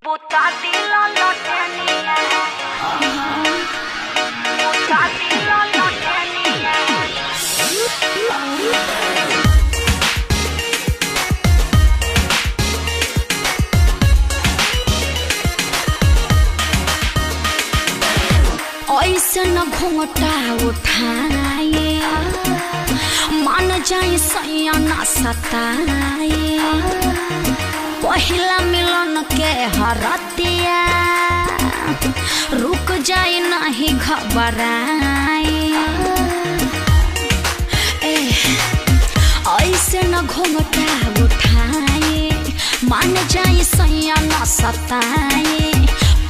बुता दिला लौटनिया बुता दिला लौटनिया ऐसे न घूंघटा उठाए मान जाए सैया न सताए पहिला मिलन के हरतिया रुक जाए नहीं घबराए ऐसे न घूंघटा उठाए मान जाए सैया न सताए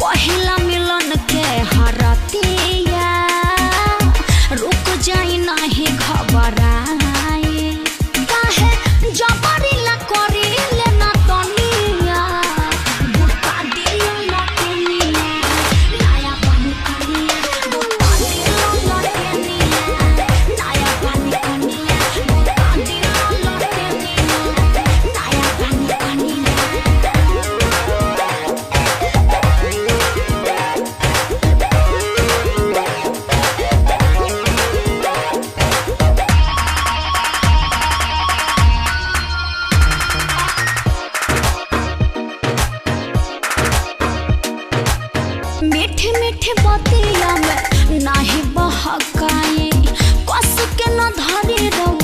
पहिला मिलन के हरतिया रुक जाए नहीं घबराए काहे जबरी ला करी लेना तनिया बुता दिल लटनिया नया पानी कनिया बुता दिल लटनिया नया पानी कनिया बुता दिल लटनिया नया पानी कनिया मीठे मीठे बतिया में नाही बहकाए कस के न धरी रहो